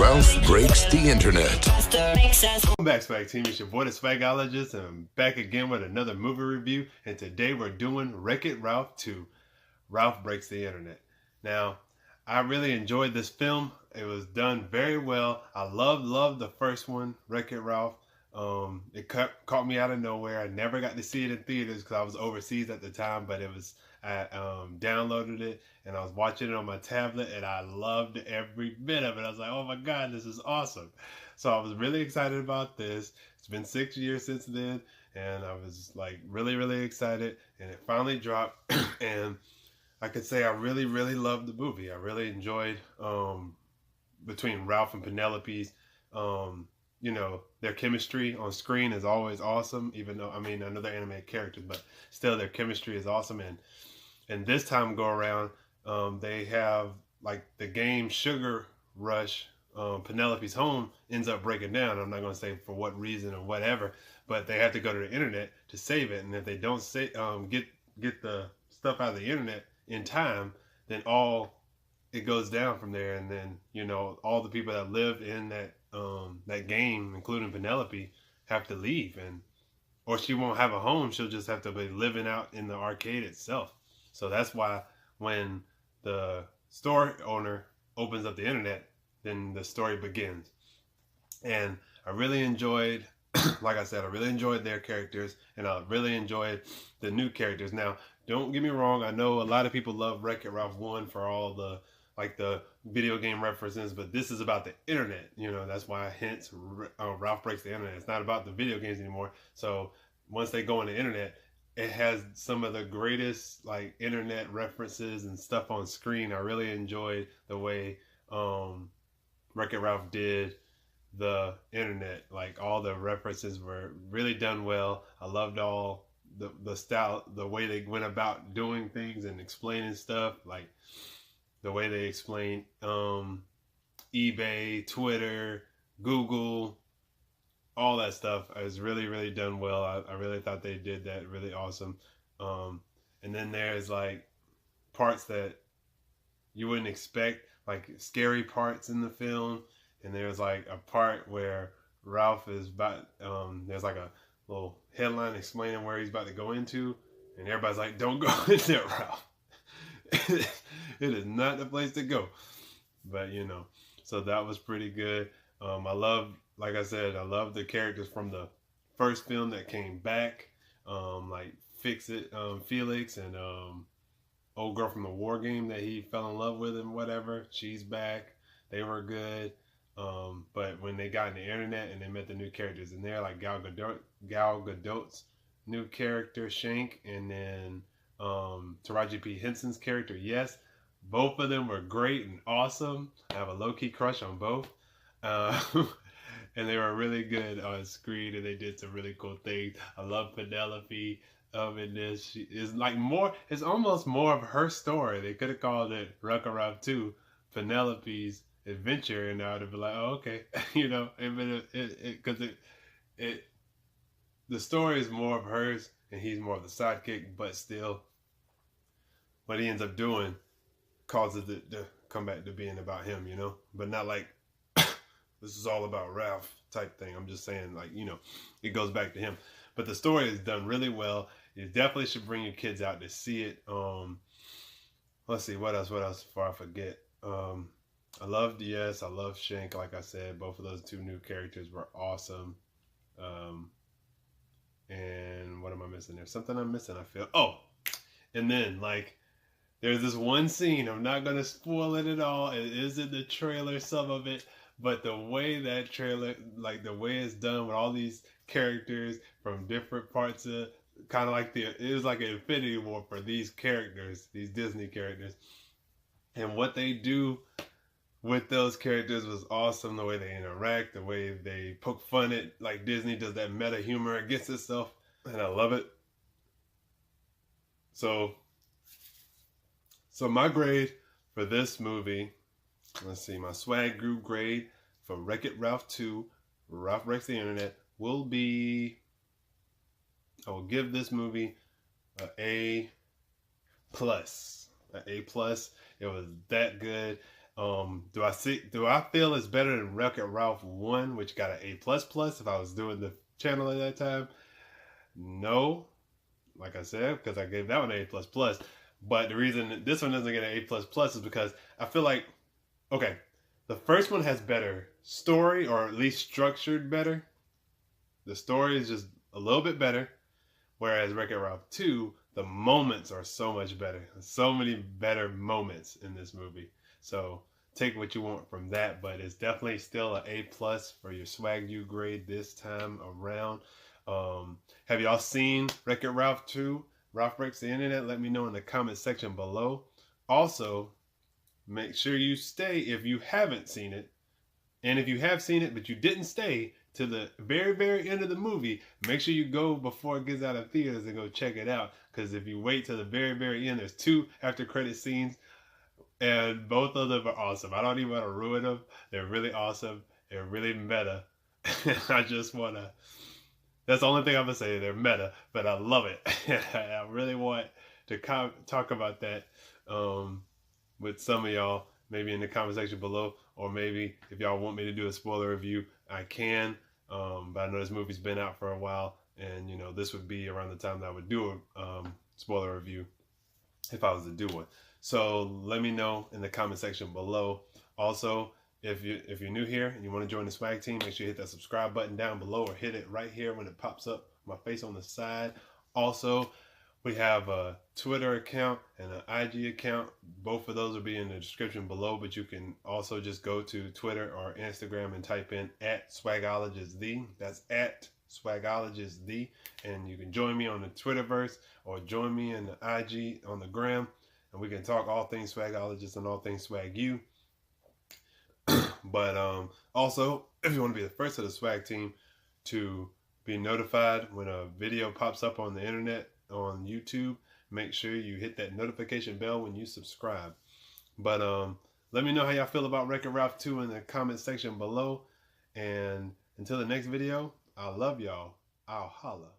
Ralph Breaks the Internet. Welcome back, Swag Team. It's your boy, the Swagologist, and I'm back again with another movie review. And today we're doing Wreck-It Ralph 2, Ralph Breaks the Internet. Now, I really enjoyed this film. It was done very well. I loved the first one, Wreck-It Ralph. It caught me out of nowhere. I never got to see it in theaters because I was overseas at the time, but I downloaded it and I was watching it on my tablet and I loved every bit of it. I was like, oh my God, this is awesome. So I was really excited about this. It's been 6 years since then and I was like really excited, and it finally dropped. And I could say I really loved the movie. I really enjoyed between Ralph and Vanellope's their chemistry on screen is always awesome, even though, I know they're animated characters, but still their chemistry is awesome. And this time go around, they have like the game Sugar Rush. Penelope's home ends up breaking down. I'm not going to say for what reason or whatever, but they have to go to the internet to save it. And if they don't get the stuff out of the internet in time, then it goes down from there. And then, all the people that lived in that game, including Vanellope, have to leave, or she won't have a home. She'll just have to be living out in the arcade itself. So that's why when the store owner opens up the internet, then the story begins. And I really enjoyed, like I said, I really enjoyed their characters, and I really enjoyed the new characters. Now, don't get me wrong, I know a lot of people love Wreck-It Ralph 1 for all the video game references, but this is about the internet. That's why hence Ralph Breaks the Internet. It's not about the video games anymore. So once they go on the internet, it has some of the greatest internet references and stuff on screen. I really enjoyed the way Wreck-It Ralph did the internet. All the references were really done well. I loved all the style, the way they went about doing things and explaining stuff, the way they explain eBay, Twitter, Google, all that stuff is really done well. I really thought they did that really awesome. And then there's parts that you wouldn't expect, scary parts in the film. And there's a part where Ralph is about, there's a little headline explaining where he's about to go into, and everybody's like, don't go in there, Ralph. It is not the place to go. But so that was pretty good. I love, like I said, I love the characters from the first film that came back, Fix It, Felix, and old girl from the war game that he fell in love with and whatever. She's back. They were good. But when they got in the internet and they met the new characters in there, like Gal Gadot's new character Shank, and then Taraji P. Henson's character, Yes. Both of them were great and awesome. I have a low-key crush on both. And they were really good on screen, and they did some really cool things. I love Penelope in this. She is it's almost more of her story. They could have called it Wreck-It Ralph 2, Penelope's adventure, and I would have been like, oh, okay. Because the story is more of hers, and he's more of the sidekick, but still, what he ends up doing causes it to come back to being about him, but not this is all about Ralph type thing. I'm just saying, it goes back to him. But the story is done really well. You definitely should bring your kids out to see it. Let's see, what else before I forget. I loved Yes, I love Shank, like I said. Both of those two new characters were awesome. And what am I missing? There's something I'm missing, I feel. Oh, and then there's this one scene, I'm not going to spoil it at all. It is in the trailer, some of it. But the way that trailer, the way it's done with all these characters from different parts of, kind of it was like an Infinity War for these characters, these Disney characters. And what they do with those characters was awesome. The way they interact, the way they poke fun at, Disney does that meta humor against itself. And I love it. So my grade for this movie, let's see, my swag group grade for Wreck-It Ralph 2, Ralph Breaks the Internet, will be, I will give this movie an A+. An A+. It was that good. Do I feel it's better than Wreck-It Ralph 1, which got an A++ if I was doing the channel at that time? No, like I said, because I gave that one an A++. But the reason that this one doesn't get an A++ is because I feel like, okay, the first one has better story, or at least structured better. The story is just a little bit better, whereas Wreck-It Ralph 2, the moments are so much better. So many better moments in this movie. So take what you want from that, but it's definitely still an A+ for your Swag U grade this time around. Have y'all seen Wreck-It Ralph 2? Ralph Breaks the Internet? Let me know in the comment section below. Also, make sure you stay if you haven't seen it. And if you have seen it but you didn't stay to the very, very end of the movie, make sure you go before it gets out of theaters and go check it out. Because if you wait till the very, very end, there's 2 after credit scenes, and both of them are awesome. I don't even want to ruin them. They're really awesome. They're really meta. I just want to... That's the only thing I'm going to say. They're meta, but I love it. I really want to talk about that with some of y'all, maybe in the comment section below, or maybe if y'all want me to do a spoiler review, I can. But I know this movie's been out for a while, and you know, this would be around the time that I would do a spoiler review if I was to do one. So let me know in the comment section below. Also, if you're new here and you want to join the swag team, make sure you hit that subscribe button down below, or hit it right here when it pops up, my face on the side. Also, we have a Twitter account and an IG account. Both of those will be in the description below, but you can also just go to Twitter or Instagram and type in @swagologistthee. That's @swagologistthee. And you can join me on the Twitterverse or join me in the IG on the gram, and we can talk all things swagologist and all things swag you. But also, if you want to be the first of the swag team to be notified when a video pops up on the internet, on YouTube, make sure you hit that notification bell when you subscribe. But let me know how y'all feel about Wreck-It Ralph 2 in the comment section below. And until the next video, I love y'all. I'll holla.